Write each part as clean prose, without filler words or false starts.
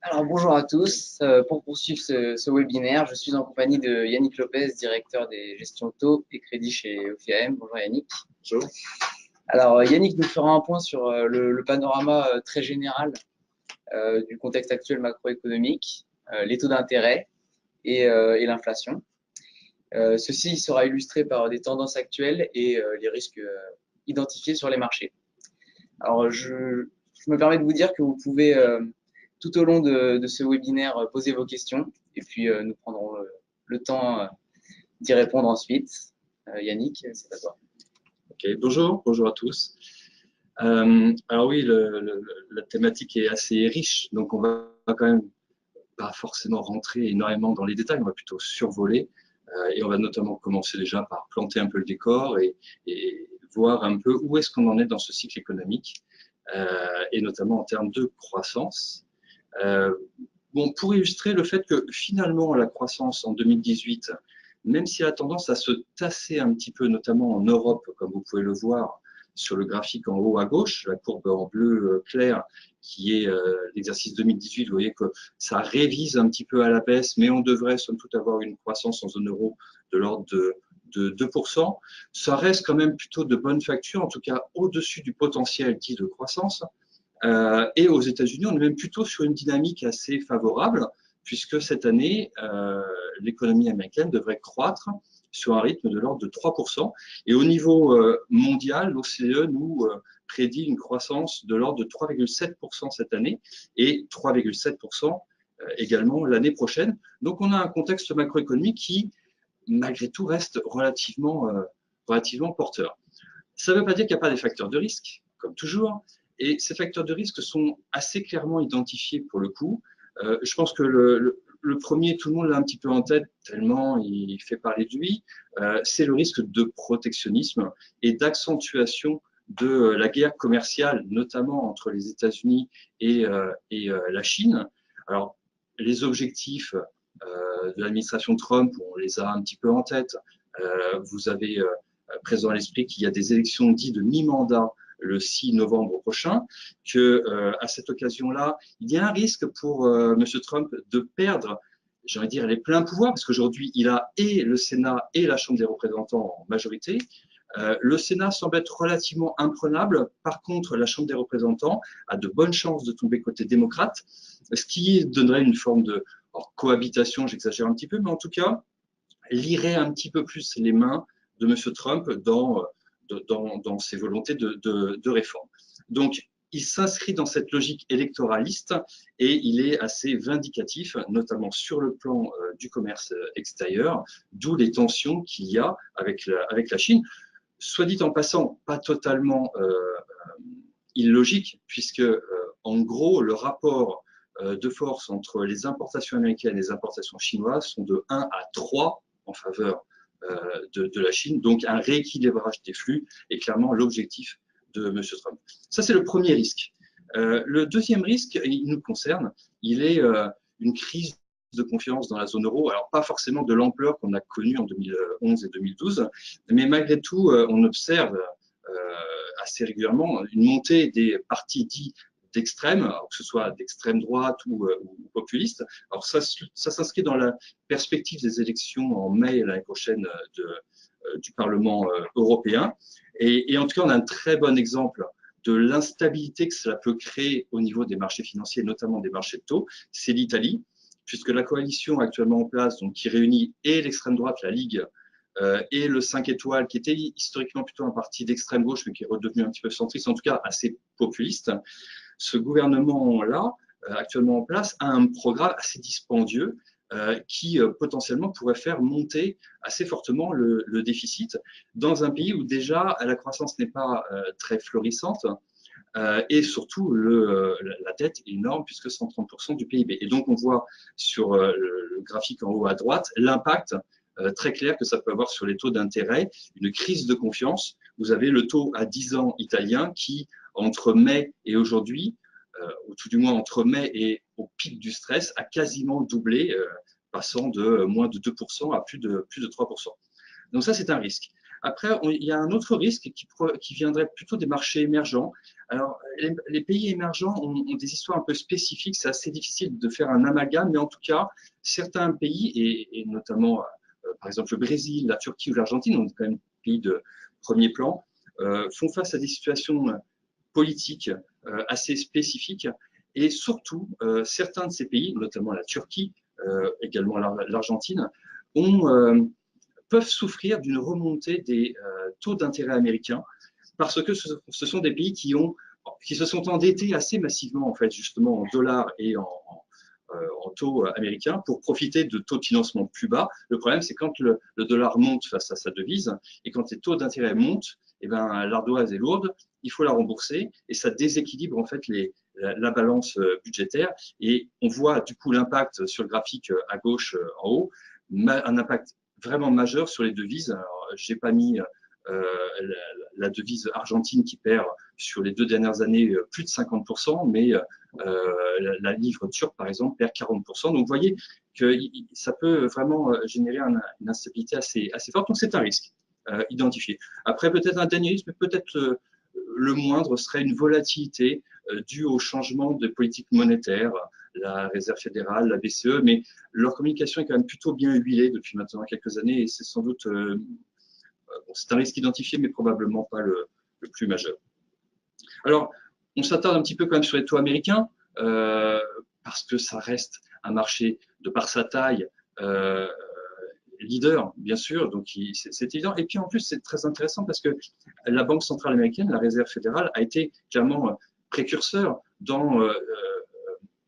Alors bonjour à tous. Pour poursuivre ce webinaire, je suis en compagnie de Yannick Lopez, directeur des gestions taux et crédits chez OFIAM. Bonjour Yannick. Bonjour. Alors Yannick nous fera un point sur le panorama très général du contexte actuel macroéconomique, les taux d'intérêt et l'inflation. Ceci sera illustré par des tendances actuelles et les risques identifiés sur les marchés. Alors je me permets de vous dire que vous pouvez tout au long de ce webinaire poser vos questions et puis nous prendrons le temps d'y répondre ensuite. Yannick, c'est à toi. Ok, bonjour à tous. Alors oui, la thématique est assez riche, donc on va quand même pas forcément rentrer énormément dans les détails, on va plutôt survoler et on va notamment commencer déjà par planter un peu le décor et voir un peu où est-ce qu'on en est dans ce cycle économique et notamment en termes de croissance. Bon, pour illustrer le fait que finalement la croissance en 2018, même si elle a tendance à se tasser un petit peu, notamment en Europe, comme vous pouvez le voir sur le graphique en haut à gauche, la courbe en bleu clair qui est l'exercice 2018, vous voyez que ça révise un petit peu à la baisse, mais on devrait somme toute avoir une croissance en zone euro de l'ordre de 2%. Ça reste quand même plutôt de bonne facture, en tout cas au-dessus du potentiel dit de croissance. Et aux États-Unis, on est même plutôt sur une dynamique assez favorable, puisque cette année, l'économie américaine devrait croître sur un rythme de l'ordre de 3%. Et au niveau mondial, l'OCDE nous prédit une croissance de l'ordre de 3,7% cette année et 3,7% également l'année prochaine. Donc on a un contexte macroéconomique qui, malgré tout, reste relativement porteur. Ça ne veut pas dire qu'il n'y a pas des facteurs de risque, comme toujours, et ces facteurs de risque sont assez clairement identifiés pour le coup. Je pense que le premier, tout le monde l'a un petit peu en tête, tellement il fait parler de lui, c'est le risque de protectionnisme et d'accentuation de la guerre commerciale, notamment entre les États-Unis et la Chine. Alors, les objectifs de l'administration Trump, on les a un petit peu en tête. Vous avez présent à l'esprit qu'il y a des élections dites de mi-mandat le 6 novembre prochain, que à cette occasion-là, il y a un risque pour M. Trump de perdre, j'ai envie de dire, les pleins pouvoirs, parce qu'aujourd'hui, il a et le Sénat et la Chambre des représentants en majorité. Le Sénat semble être relativement imprenable. Par contre, la Chambre des représentants a de bonnes chances de tomber côté démocrate, ce qui donnerait une forme de cohabitation, j'exagère un petit peu, mais en tout cas, lirait un petit peu plus les mains de M. Trump dans ses volontés de réforme. Donc, il s'inscrit dans cette logique électoraliste et il est assez vindicatif, notamment sur le plan du commerce extérieur, d'où les tensions qu'il y a avec la Chine. Soit dit en passant, pas totalement illogique, puisque en gros, le rapport de force entre les importations américaines et les importations chinoises sont de 1 à 3 en faveur de la Chine. Donc, un rééquilibrage des flux est clairement l'objectif de M. Trump. Ça, c'est le premier risque. Le deuxième risque, il nous concerne, il est une crise de confiance dans la zone euro. Alors, pas forcément de l'ampleur qu'on a connue en 2011 et 2012, mais malgré tout, on observe assez régulièrement une montée des partis dits d'extrême, que ce soit d'extrême droite ou populiste. Alors ça s'inscrit dans la perspective des élections en mai l'année prochaine du Parlement européen. Et en tout cas, on a un très bon exemple de l'instabilité que cela peut créer au niveau des marchés financiers, notamment des marchés de taux, c'est l'Italie, puisque la coalition actuellement en place, donc, qui réunit et l'extrême droite, la Ligue, et le 5 étoiles, qui était historiquement plutôt un parti d'extrême gauche, mais qui est redevenu un petit peu centriste, en tout cas assez populiste, ce gouvernement-là, actuellement en place, a un programme assez dispendieux qui potentiellement pourrait faire monter assez fortement le déficit dans un pays où déjà la croissance n'est pas très florissante et surtout la dette est énorme puisque 130% du PIB. Et donc on voit sur le graphique en haut à droite l'impact très clair que ça peut avoir sur les taux d'intérêt, une crise de confiance. Vous avez le taux à 10 ans italien qui, entre mai et aujourd'hui, ou tout du moins entre mai et au pic du stress, a quasiment doublé, passant de moins de 2% à plus de 3%. Donc ça, c'est un risque. Après, il y a un autre risque qui viendrait plutôt des marchés émergents. Alors, les pays émergents ont des histoires un peu spécifiques, c'est assez difficile de faire un amalgame, mais en tout cas, certains pays, et notamment, par exemple, le Brésil, la Turquie ou l'Argentine, donc quand même pays de premier plan, font face à des situations politiques assez spécifiques, et surtout, certains de ces pays, notamment la Turquie, également l'Argentine, peuvent souffrir d'une remontée des taux d'intérêt américains, parce que ce sont des pays qui se sont endettés assez massivement, en fait, justement en dollars et en taux américains pour profiter de taux de financement plus bas. Le problème, c'est quand le dollar monte face à sa devise et quand les taux d'intérêt montent, eh ben, l'ardoise est lourde, il faut la rembourser et ça déséquilibre en fait la balance budgétaire. Et on voit du coup l'impact sur le graphique à gauche en haut, un impact vraiment majeur sur les devises. Je n'ai pas mis la devise argentine qui perd sur les 2 dernières années plus de 50%, mais la livre turque, par exemple, perd 40%. Donc, vous voyez que ça peut vraiment générer une instabilité assez forte. Donc, c'est un risque identifié. Après, peut-être un dernier risque, mais peut-être le moindre serait une volatilité due au changement de politique monétaire, la Réserve fédérale, la BCE, mais leur communication est quand même plutôt bien huilée depuis maintenant quelques années et c'est sans doute c'est un risque identifié, mais probablement pas le plus majeur. Alors, on s'attarde un petit peu quand même sur les taux américains, parce que ça reste un marché, de par sa taille, leader, bien sûr, donc c'est évident. Et puis en plus, c'est très intéressant parce que la Banque centrale américaine, la Réserve fédérale, a été clairement précurseur dans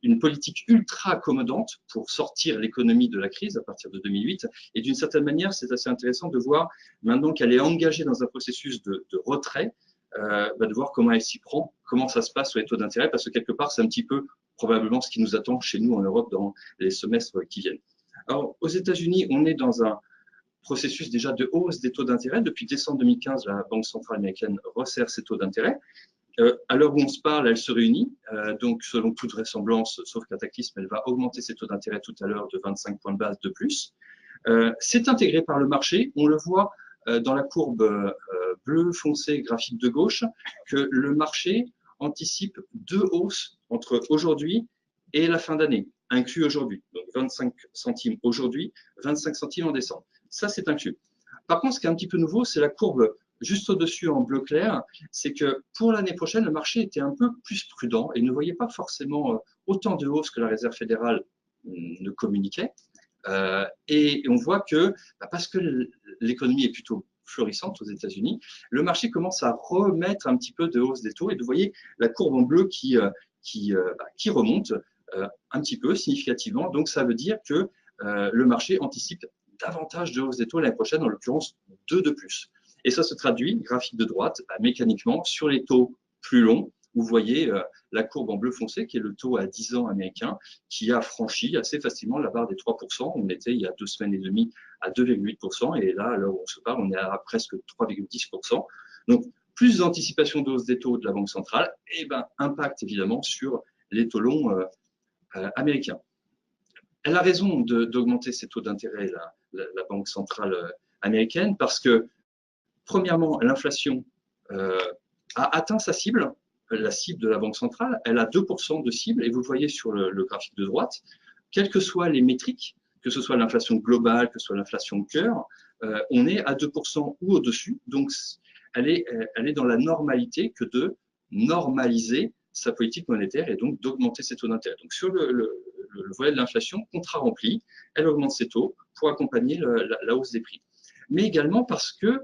une politique ultra accommodante pour sortir l'économie de la crise à partir de 2008. Et d'une certaine manière, c'est assez intéressant de voir maintenant qu'elle est engagée dans un processus de retrait, de voir comment elle s'y prend, comment ça se passe sur les taux d'intérêt, parce que quelque part, c'est un petit peu probablement ce qui nous attend chez nous en Europe dans les semestres qui viennent. Alors, aux États-Unis, on est dans un processus déjà de hausse des taux d'intérêt. Depuis décembre 2015, la Banque centrale américaine resserre ses taux d'intérêt. À l'heure où on se parle, elle se réunit. Donc, selon toute vraisemblance, sauf cataclysme, elle va augmenter ses taux d'intérêt tout à l'heure de 25 points de base de plus. C'est intégré par le marché. On le voit dans la courbe bleu foncé graphique de gauche que le marché anticipe 2 hausses entre aujourd'hui et la fin d'année, inclus aujourd'hui. Donc, 25 centimes aujourd'hui, 25 centimes en décembre. Ça, c'est inclus. Par contre, ce qui est un petit peu nouveau, c'est la courbe juste au-dessus en bleu clair, c'est que pour l'année prochaine, le marché était un peu plus prudent et ne voyait pas forcément autant de hausses que la Réserve fédérale ne communiquait. Et on voit que, parce que l'économie est plutôt florissante aux États-Unis, le marché commence à remettre un petit peu de hausse des taux. Et vous voyez la courbe en bleu qui remonte un petit peu significativement. Donc, ça veut dire que le marché anticipe davantage de hausse des taux l'année prochaine, en l'occurrence 2 de plus. Et ça se traduit, graphique de droite, mécaniquement sur les taux plus longs. Vous voyez la courbe en bleu foncé, qui est le taux à 10 ans américain, qui a franchi assez facilement la barre des 3%. On était il y a 2 semaines et demie à 2,8%. Et là, à l'heure où on se parle, on est à presque 3,10%. Donc, plus d'anticipation de hausse des taux de la Banque centrale, et impact évidemment sur les taux longs américains. Elle a raison d'augmenter ses taux d'intérêt, la Banque centrale américaine, parce que, premièrement, l'inflation a atteint sa cible, la cible de la Banque centrale. Elle a 2% de cible, et vous le voyez sur le graphique de droite, quelles que soient les métriques, que ce soit l'inflation globale, que ce soit l'inflation cœur, on est à 2% ou au-dessus. Donc, elle est dans la normalité que de normaliser sa politique monétaire et donc d'augmenter ses taux d'intérêt. Donc, sur le volet de l'inflation, contrat rempli, elle augmente ses taux pour accompagner la hausse des prix. Mais également parce que,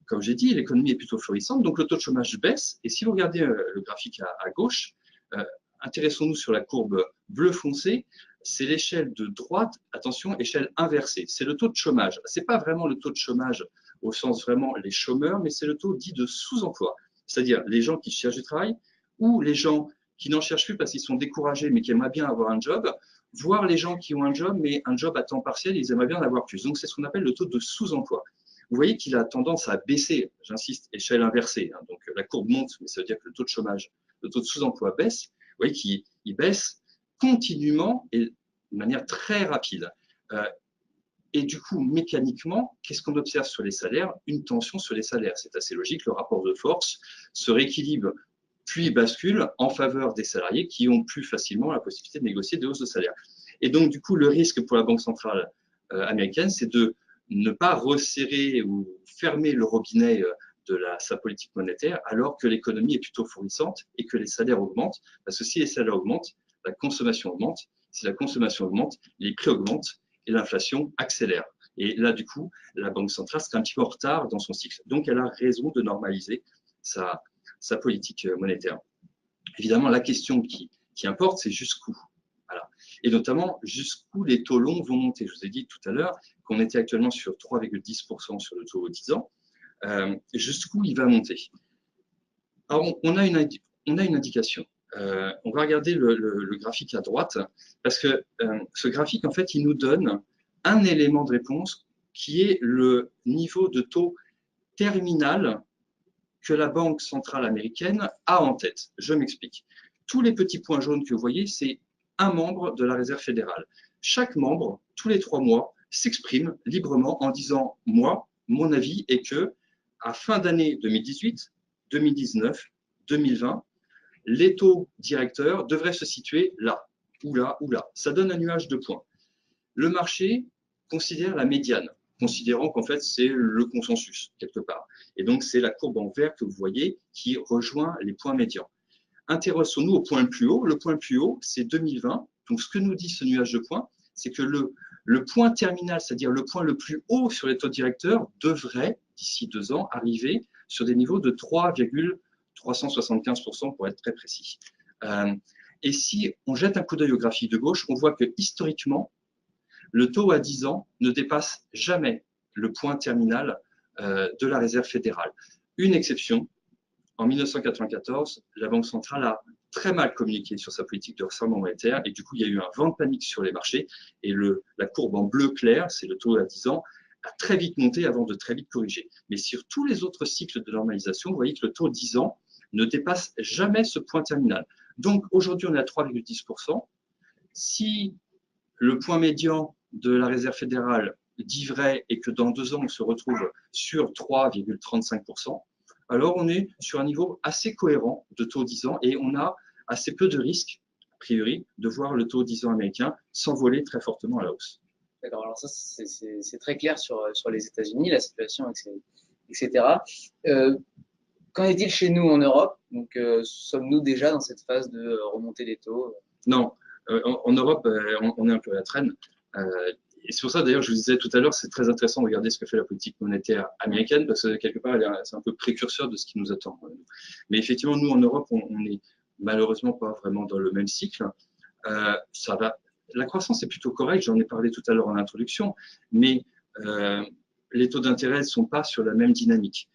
comme j'ai dit, l'économie est plutôt florissante, donc le taux de chômage baisse. Et si vous regardez le graphique à gauche, intéressons-nous sur la courbe bleu foncé, c'est l'échelle de droite, attention, échelle inversée. C'est le taux de chômage. Ce n'est pas vraiment le taux de chômage au sens vraiment les chômeurs, mais c'est le taux dit de sous-emploi, c'est-à-dire les gens qui cherchent du travail ou les gens qui n'en cherchent plus parce qu'ils sont découragés mais qui aimeraient bien avoir un job, voire les gens qui ont un job mais un job à temps partiel, ils aimeraient bien en avoir plus. Donc c'est ce qu'on appelle le taux de sous-emploi. Vous voyez qu'il a tendance à baisser, j'insiste, échelle inversée. Donc la courbe monte, mais ça veut dire que le taux de chômage, le taux de sous-emploi baisse. Vous voyez qu'il baisse continuellement et de manière très rapide. Et du coup, mécaniquement, qu'est-ce qu'on observe sur les salaires? Une tension sur les salaires. C'est assez logique, le rapport de force se rééquilibre puis bascule en faveur des salariés qui ont plus facilement la possibilité de négocier des hausses de salaire. Et donc, du coup, le risque pour la Banque centrale américaine, c'est de ne pas resserrer ou fermer le robinet de sa politique monétaire alors que l'économie est plutôt florissante et que les salaires augmentent. Parce que si les salaires augmentent, la consommation augmente. Si la consommation augmente, les prix augmentent et l'inflation accélère. Et là, du coup, la Banque centrale sera un petit peu en retard dans son cycle. Donc, elle a raison de normaliser sa politique monétaire. Évidemment, la question qui importe, c'est jusqu'où. Voilà. Et notamment, jusqu'où les taux longs vont monter. Je vous ai dit tout à l'heure qu'on était actuellement sur 3,10% sur le taux aux 10 ans. Jusqu'où il va monter. Alors, on a une indication. On va regarder le graphique à droite, parce que ce graphique, en fait, il nous donne un élément de réponse qui est le niveau de taux terminal que la Banque centrale américaine a en tête. Je m'explique. Tous les petits points jaunes que vous voyez, c'est un membre de la Réserve fédérale. Chaque membre, tous les 3 mois, s'exprime librement en disant « moi, mon avis est que à fin d'année 2018, 2019, 2020, les taux directeurs devraient se situer là, ou là, ou là. » Ça donne un nuage de points. Le marché considère la médiane, considérant qu'en fait, c'est le consensus, quelque part. Et donc, c'est la courbe en vert que vous voyez qui rejoint les points médians. Intéressons-nous au point le plus haut. Le point le plus haut, c'est 2020. Donc, ce que nous dit ce nuage de points, c'est que le point terminal, c'est-à-dire le point le plus haut sur les taux directeurs, devrait, d'ici 2 ans, arriver sur des niveaux de 3,375% pour être très précis. Et si on jette un coup d'œil au graphique de gauche, on voit que historiquement, le taux à 10 ans ne dépasse jamais le point terminal de la Réserve fédérale. Une exception, en 1994, la Banque centrale a très mal communiqué sur sa politique de resserrement monétaire et du coup, il y a eu un vent de panique sur les marchés et la courbe en bleu clair, c'est le taux à 10 ans, a très vite monté avant de très vite corriger. Mais sur tous les autres cycles de normalisation, vous voyez que le taux 10 ans ne dépasse jamais ce point terminal. Donc aujourd'hui, on est à 3,10%. Si le point médian de la Réserve fédérale dit vrai et que dans 2 ans, on se retrouve sur 3,35%, alors on est sur un niveau assez cohérent de taux 10 ans et on a assez peu de risques, a priori, de voir le taux 10 ans américain s'envoler très fortement à la hausse. D'accord, alors ça, c'est très clair sur les États-Unis, la situation, etc. Qu'en est-il chez nous en Europe? Donc, sommes-nous déjà dans cette phase de remontée des taux? Non, en Europe, on est un peu à la traîne. Et c'est pour ça, d'ailleurs, je vous disais tout à l'heure, c'est très intéressant de regarder ce que fait la politique monétaire américaine, parce que quelque part, c'est un peu précurseur de ce qui nous attend. Mais effectivement, nous, en Europe, on n'est malheureusement pas vraiment dans le même cycle. Ça va. La croissance est plutôt correcte, j'en ai parlé tout à l'heure en introduction, mais les taux d'intérêt ne sont pas sur la même dynamique.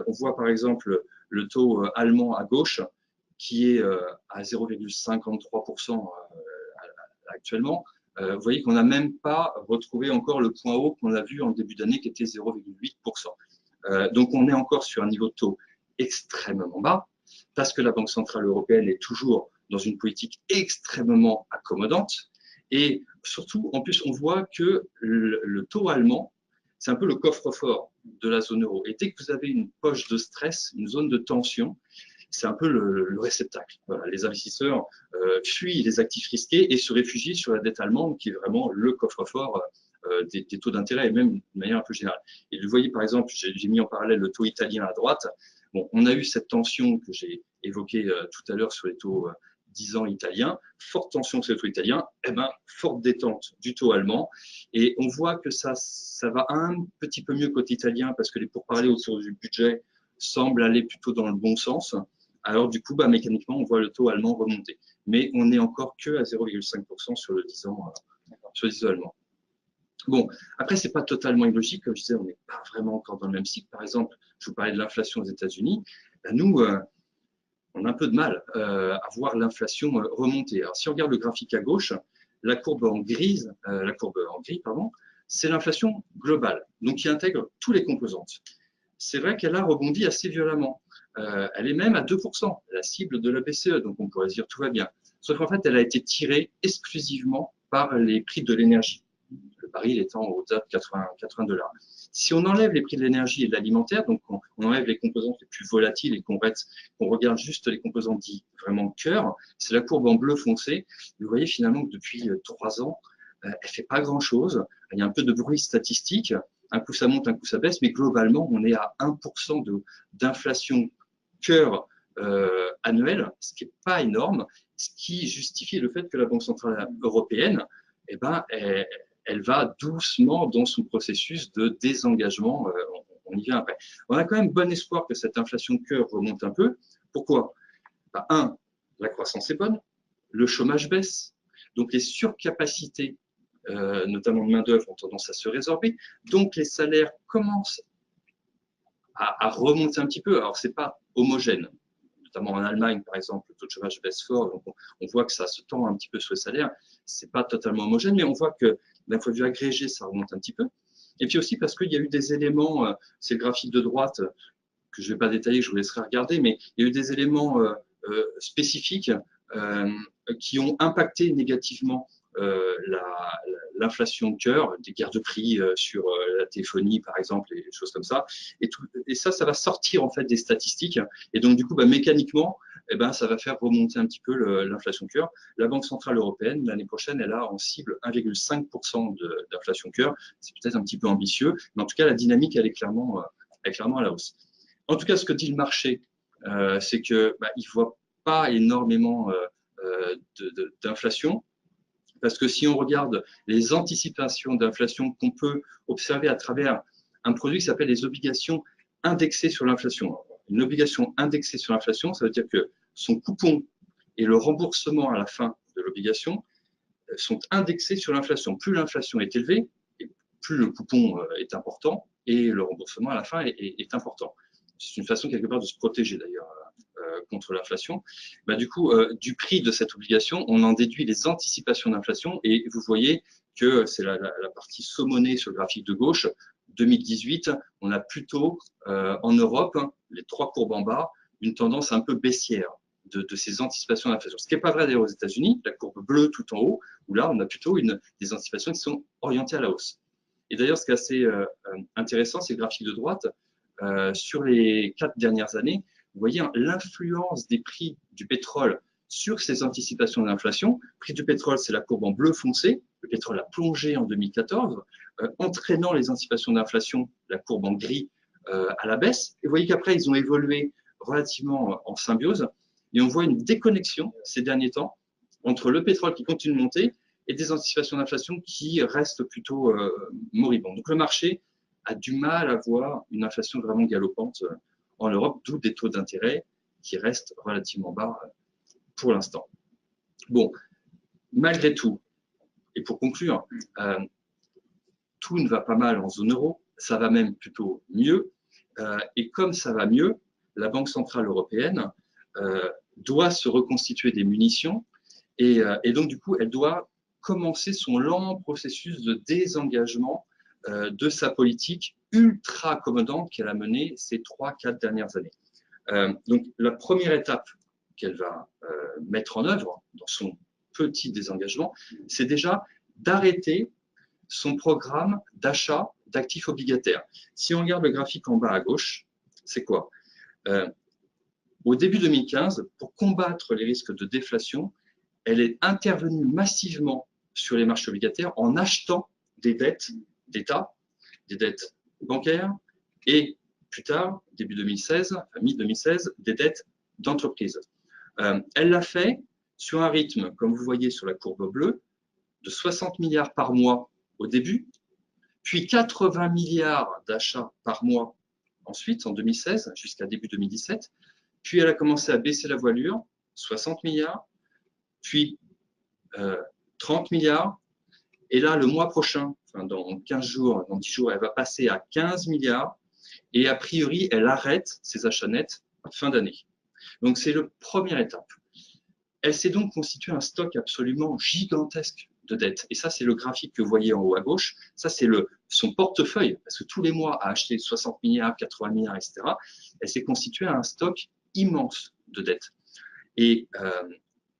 On voit par exemple le taux allemand à gauche, qui est à 0,53% actuellement. Vous voyez qu'on n'a même pas retrouvé encore le point haut qu'on a vu en début d'année, qui était 0,8%. Donc on est encore sur un niveau de taux extrêmement bas, parce que la Banque centrale européenne est toujours dans une politique extrêmement accommodante. Et surtout, en plus, on voit que le taux allemand, c'est un peu le coffre-fort de la zone euro. Et dès que vous avez une poche de stress, une zone de tension, c'est un peu le réceptacle. Voilà, les investisseurs fuient les actifs risqués et se réfugient sur la dette allemande, qui est vraiment le coffre-fort des taux d'intérêt, et même de manière un peu générale. Et vous voyez, par exemple, j'ai mis en parallèle le taux italien à droite. Bon, on a eu cette tension que j'ai évoquée tout à l'heure sur les taux 10 ans italiens, forte tension sur les taux italiens, eh ben, forte détente du taux allemand. Et on voit que ça va un petit peu mieux côté italien, parce que les pourparlers autour du budget semblent aller plutôt dans le bon sens. Alors du coup, mécaniquement, on voit le taux allemand remonter. Mais on n'est encore que à 0,5% sur le 10 ans, sur le 10 ans allemand. Bon, après, c'est pas totalement illogique. Comme je disais, on n'est pas vraiment encore dans le même cycle. Par exemple, je vous parlais de l'inflation aux États-Unis. Nous, on a un peu de mal à voir l'inflation remonter. Alors, si on regarde le graphique à gauche, la courbe en gris, c'est l'inflation globale, donc qui intègre tous les composantes. C'est vrai qu'elle a rebondi assez violemment. Elle est même à 2%, la cible de la BCE, donc on pourrait dire tout va bien. Sauf qu'en fait, elle a été tirée exclusivement par les prix de l'énergie, baril étant au-delà de 80 $. Si on enlève les prix de l'énergie et de l'alimentaire, donc on enlève les composantes les plus volatiles et qu'on regarde juste les composantes dits vraiment cœur, c'est la courbe en bleu foncé. Vous voyez finalement que depuis 3 ans, elle fait pas grand-chose. Il y a un peu de bruit statistique. Un coup ça monte, un coup ça baisse, mais globalement, on est à 1% d'inflation cœur annuelle, ce qui n'est pas énorme, ce qui justifie le fait que la Banque centrale européenne, eh ben, elle va doucement dans son processus de désengagement. On y vient après. On a quand même bon espoir que cette inflation cœur remonte un peu. Pourquoi? Ben, la croissance est bonne, le chômage baisse, donc les surcapacités notamment de main-d'œuvre, ont tendance à se résorber. Donc, les salaires commencent à remonter un petit peu. Alors, ce n'est pas homogène. Notamment en Allemagne, par exemple, le taux de chômage baisse fort. Donc, on voit que ça se tend un petit peu sur les salaires. Ce n'est pas totalement homogène, mais on voit que d'un point de vue agrégé, ça remonte un petit peu. Et puis aussi parce qu'il y a eu des éléments, c'est le graphique de droite que je ne vais pas détailler, que je vous laisserai regarder, mais il y a eu des éléments spécifiques qui ont impacté négativement l'inflation de cœur, des guerres de prix sur la téléphonie, par exemple, et des choses comme ça. Et ça va sortir en fait des statistiques. Et donc, du coup, mécaniquement, eh ben, ça va faire remonter un petit peu l'inflation cœur. La Banque centrale européenne, l'année prochaine, elle a en cible 1,5% d'inflation cœur. C'est peut-être un petit peu ambitieux, mais en tout cas, la dynamique, elle est clairement à la hausse. En tout cas, ce que dit le marché, c'est qu'il ne voit pas énormément d'inflation. Parce que si on regarde les anticipations d'inflation qu'on peut observer à travers un produit qui s'appelle les obligations indexées sur l'inflation. Une obligation indexée sur l'inflation, ça veut dire que son coupon et le remboursement à la fin de l'obligation sont indexés sur l'inflation. Plus l'inflation est élevée, et plus le coupon est important et le remboursement à la fin est important. C'est une façon quelque part de se protéger d'ailleurs contre l'inflation. Du coup, du prix de cette obligation, on en déduit les anticipations d'inflation et vous voyez que c'est la partie saumonée sur le graphique de gauche. 2018, on a plutôt en Europe, les 3 courbes en bas, une tendance un peu baissière de ces anticipations d'inflation. Ce qui n'est pas vrai d'ailleurs aux États-Unis, la courbe bleue tout en haut, où là, on a plutôt des anticipations qui sont orientées à la hausse. Et d'ailleurs, ce qui est assez intéressant, c'est le graphique de droite. Sur les 4 dernières années, vous voyez l'influence des prix du pétrole sur ces anticipations d'inflation. Le prix du pétrole, c'est la courbe en bleu foncé. Le pétrole a plongé en 2014, entraînant les anticipations d'inflation, la courbe en gris, à la baisse. Et vous voyez qu'après, ils ont évolué relativement en symbiose. Et on voit une déconnexion ces derniers temps entre le pétrole qui continue de monter et des anticipations d'inflation qui restent plutôt moribondes. Donc le marché a du mal à voir une inflation vraiment galopante en Europe, d'où des taux d'intérêt qui restent relativement bas pour l'instant. Bon, malgré tout, et pour conclure, tout ne va pas mal en zone euro, ça va même plutôt mieux. Et comme ça va mieux, la Banque centrale européenne doit se reconstituer des munitions et donc du coup, elle doit commencer son lent processus de désengagement de sa politique ultra accommodante qu'elle a menée ces 3-4 dernières années. Donc, la première étape qu'elle va mettre en œuvre dans son petit désengagement, c'est déjà d'arrêter son programme d'achat d'actifs obligataires. Si on regarde le graphique en bas à gauche, c'est quoi? Au début 2015, pour combattre les risques de déflation, elle est intervenue massivement sur les marchés obligataires en achetant des dettes d'État, des dettes bancaires et plus tard, début 2016, mi-2016, des dettes d'entreprise. Elle l'a fait sur un rythme, comme vous voyez sur la courbe bleue, de 60 milliards par mois au début, puis 80 milliards d'achats par mois ensuite, en 2016, jusqu'à début 2017. Puis elle a commencé à baisser la voilure, 60 milliards, puis 30 milliards. Et là, le mois prochain, enfin dans 15 jours, dans 10 jours, elle va passer à 15 milliards. Et a priori, elle arrête ses achats nets fin d'année. Donc, c'est la première étape. Elle s'est donc constituée un stock absolument gigantesque de dettes. Et ça, c'est le graphique que vous voyez en haut à gauche. Ça, c'est son portefeuille, parce que tous les mois, a acheté 60 milliards, 80 milliards, etc. Elle s'est constituée un stock immense de dettes. Et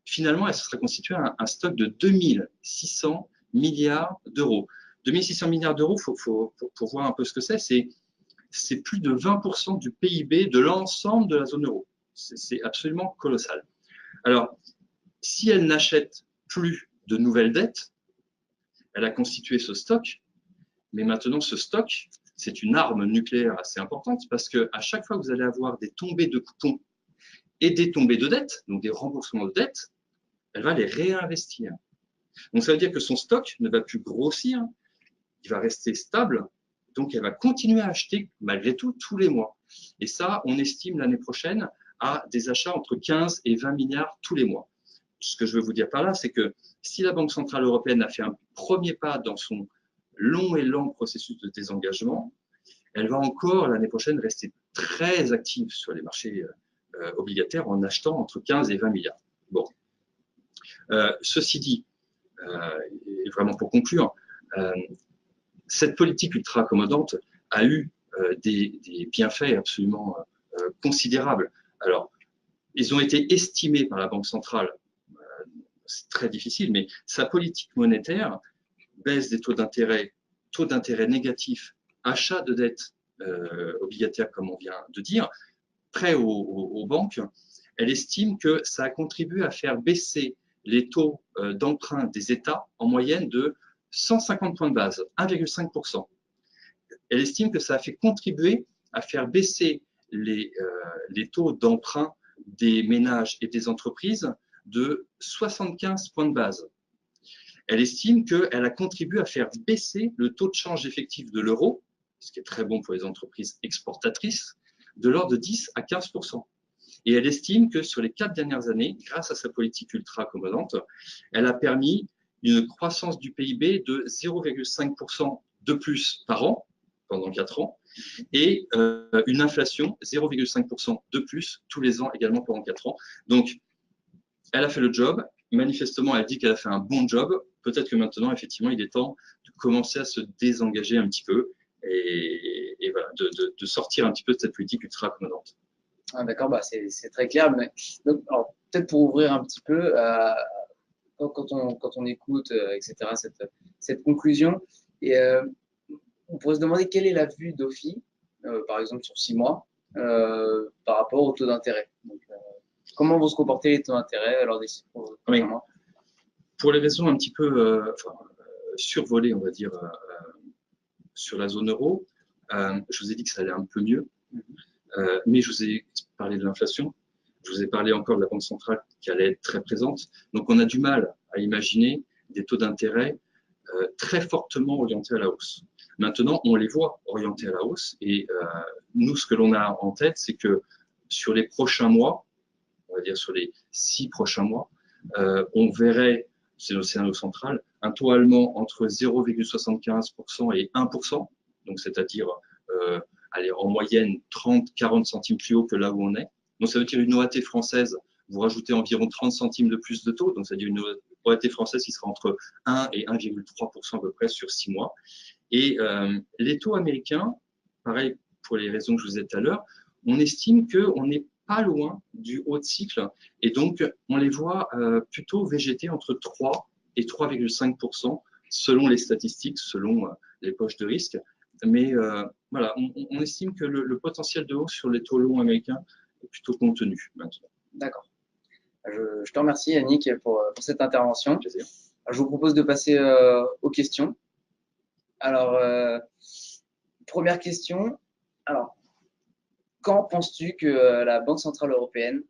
finalement, elle se sera constituée un stock de 2600 milliards d'euros. 2600 milliards d'euros, pour voir un peu ce que c'est plus de 20% du PIB de l'ensemble de la zone euro. C'est absolument colossal. Alors, si elle n'achète plus de nouvelles dettes, elle a constitué ce stock, mais maintenant ce stock, c'est une arme nucléaire assez importante parce qu'à chaque fois que vous allez avoir des tombées de coupons et des tombées de dettes, donc des remboursements de dettes, elle va les réinvestir. Donc ça veut dire que son stock ne va plus grossir, il va rester stable, donc elle va continuer à acheter malgré tout tous les mois. Et ça, on estime l'année prochaine à des achats entre 15 et 20 milliards tous les mois. Ce que je veux vous dire par là, c'est que si la Banque Centrale Européenne a fait un premier pas dans son long et lent processus de désengagement, elle va encore l'année prochaine rester très active sur les marchés obligataires en achetant entre 15 et 20 milliards. Bon. Ceci dit, et vraiment pour conclure, cette politique ultra accommodante a eu des bienfaits absolument considérables. Alors, ils ont été estimés par la Banque centrale, c'est très difficile, mais sa politique monétaire, baisse des taux d'intérêt négatifs, achat de dettes obligataires, comme on vient de dire, prêt aux banques, elle estime que ça a contribué à faire baisser les taux d'emprunt des États en moyenne de 150 points de base, 1,5%. Elle estime que ça a fait contribuer à faire baisser les taux d'emprunt des ménages et des entreprises de 75 points de base. Elle estime qu'elle a contribué à faire baisser le taux de change effectif de l'euro, ce qui est très bon pour les entreprises exportatrices, de l'ordre de 10 à 15%. Et elle estime que sur les 4 dernières années, grâce à sa politique ultra accommodante, elle a permis une croissance du PIB de 0,5% de plus par an, pendant 4 ans, et une inflation 0,5% de plus tous les ans également pendant 4 ans. Donc, elle a fait le job. Manifestement, elle dit qu'elle a fait un bon job. Peut-être que maintenant, effectivement, il est temps de commencer à se désengager un petit peu et voilà, de sortir un petit peu de cette politique ultra accommodante. Ah, d'accord, bah c'est très clair. Mais peut-être pour ouvrir un petit peu, quand on écoute, etc., cette conclusion, et on pourrait se demander quelle est la vue d'OFI, par exemple sur 6 mois, par rapport au taux d'intérêt. Donc, comment vont se comporter les taux d'intérêt lors des 6 prochains mois? Pour les raisons un petit peu survolées, on va dire, sur la zone euro, je vous ai dit que ça allait un peu mieux, mais je vous ai parlé de l'inflation, je vous ai parlé encore de la Banque centrale qui allait être très présente. Donc on a du mal à imaginer des taux d'intérêt très fortement orientés à la hausse. Maintenant, on les voit orientés à la hausse et nous, ce que l'on a en tête, c'est que sur les prochains mois, on va dire sur les 6 prochains mois, on verrait, c'est l'océan central, un taux allemand entre 0,75% et 1%, donc c'est-à-dire aller en moyenne 30-40 centimes plus haut que là où on est. Donc ça veut dire une OAT française, vous rajoutez environ 30 centimes de plus de taux, donc c'est-à-dire une OAT française qui sera entre 1 et 1,3% à peu près sur 6 mois. Et les taux américains, pareil pour les raisons que je vous ai dit tout à l'heure, on estime qu'on n'est pas loin du haut de cycle et donc on les voit plutôt végéter entre 3 et 3,5% selon les statistiques, selon les poches de risque. Mais voilà, on estime que le potentiel de hausse sur les taux longs américains est plutôt contenu maintenant. D'accord. Je te remercie Yannick pour cette intervention. Je vous propose de passer aux questions. Alors, première question. Alors, quand penses-tu que la Banque centrale européenne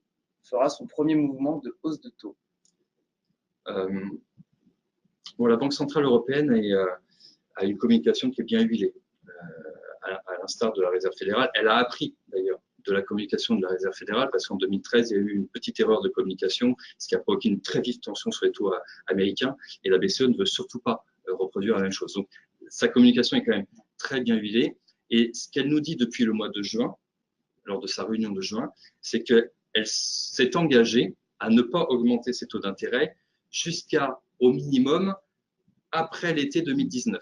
fera son premier mouvement de hausse de taux? Bon, la Banque centrale européenne a une communication qui est bien huilée, à l'instar de la Réserve fédérale. Elle a appris d'ailleurs de la communication de la Réserve fédérale parce qu'en 2013, il y a eu une petite erreur de communication, ce qui a provoqué une très vive tension sur les taux américains et la BCE ne veut surtout pas reproduire la même chose. Donc, sa communication est quand même très bien huilée et ce qu'elle nous dit depuis le mois de juin, lors de sa réunion de juin, c'est qu'elle s'est engagée à ne pas augmenter ses taux d'intérêt jusqu'à, au minimum, après l'été 2019.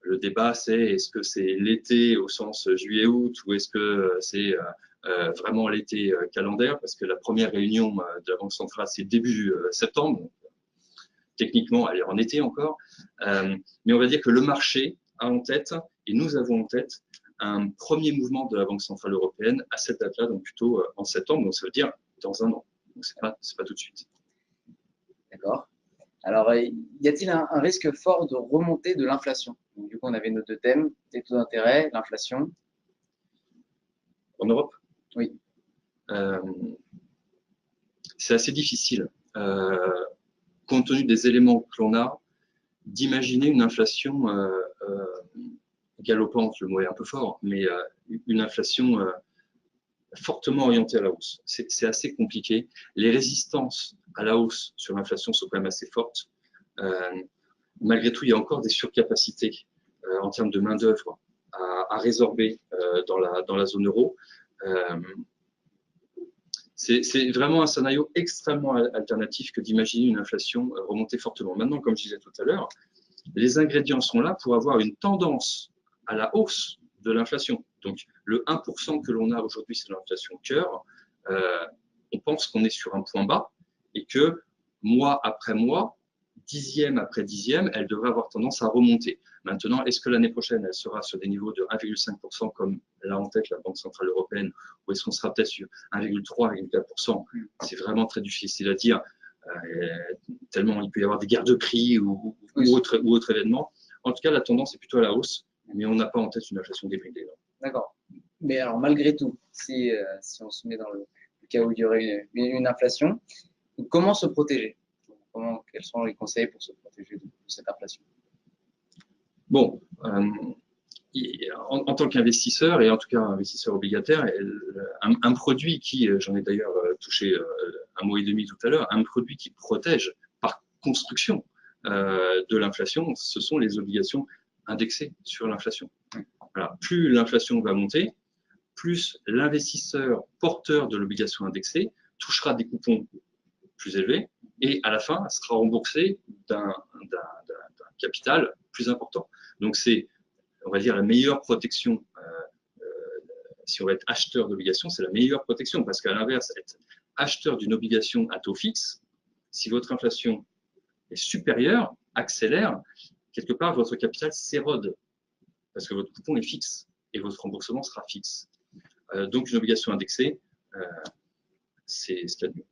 Le débat, c'est est-ce que c'est l'été au sens juillet-août ou est-ce que c'est vraiment l'été calendaire, parce que la première réunion de la Banque centrale, c'est début septembre. Donc, techniquement, elle est en été encore. Mais on va dire que le marché a en tête, et nous avons en tête, un premier mouvement de la Banque Centrale Européenne à cette date-là, donc plutôt en septembre, donc ça veut dire dans un an. Donc c'est pas tout de suite. D'accord. Alors, y a-t-il un risque fort de remontée de l'inflation? Du coup, on avait nos deux thèmes, les taux d'intérêt, l'inflation. En Europe, Oui, euh, c'est assez difficile, compte tenu des éléments que l'on a, d'imaginer une inflation galopante, le mot est un peu fort, mais une inflation fortement orientée à la hausse. C'est assez compliqué. Les résistances à la hausse sur l'inflation sont quand même assez fortes. Malgré tout, il y a encore des surcapacités en termes de main-d'œuvre à résorber dans la zone euro. C'est vraiment un scénario extrêmement alternatif que d'imaginer une inflation remonter fortement. Maintenant, comme je disais tout à l'heure, les ingrédients sont là pour avoir une tendance à la hausse de l'inflation. Donc, le 1% que l'on a aujourd'hui, c'est l'inflation cœur. On pense qu'on est sur un point bas et que mois après mois, dixième après dixième, elle devrait avoir tendance à remonter. Maintenant, est-ce que l'année prochaine, elle sera sur des niveaux de 1,5% comme l'a en tête la Banque Centrale Européenne, ou est-ce qu'on sera peut-être sur 1,3, 1,4%? C'est vraiment très difficile à dire, tellement il peut y avoir des guerres de prix ou autre événement. En tout cas, la tendance est plutôt à la hausse, mais on n'a pas en tête une inflation débridée. d'accord. Mais alors, malgré tout, si on se met dans le cas où il y aurait une inflation, comment se protéger? Quels sont les conseils pour se protéger de cette inflation? Bon, en tant qu'investisseur, et en tout cas investisseur obligataire, un produit qui, j'en ai d'ailleurs touché un mot et demi tout à l'heure, un produit qui protège par construction de l'inflation, ce sont les obligations indexées sur l'inflation. Voilà. Plus l'inflation va monter, plus l'investisseur porteur de l'obligation indexée touchera des coupons plus élevés et à la fin sera remboursé d'un capital plus important. Donc c'est, on va dire, la meilleure protection. Si on va être acheteur d'obligations, c'est la meilleure protection parce qu'à l'inverse, être acheteur d'une obligation à taux fixe, si votre inflation est supérieure, accélère, quelque part votre capital s'érode parce que votre coupon est fixe et votre remboursement sera fixe. Donc une obligation indexée, c'est ce qu'il y a de mieux.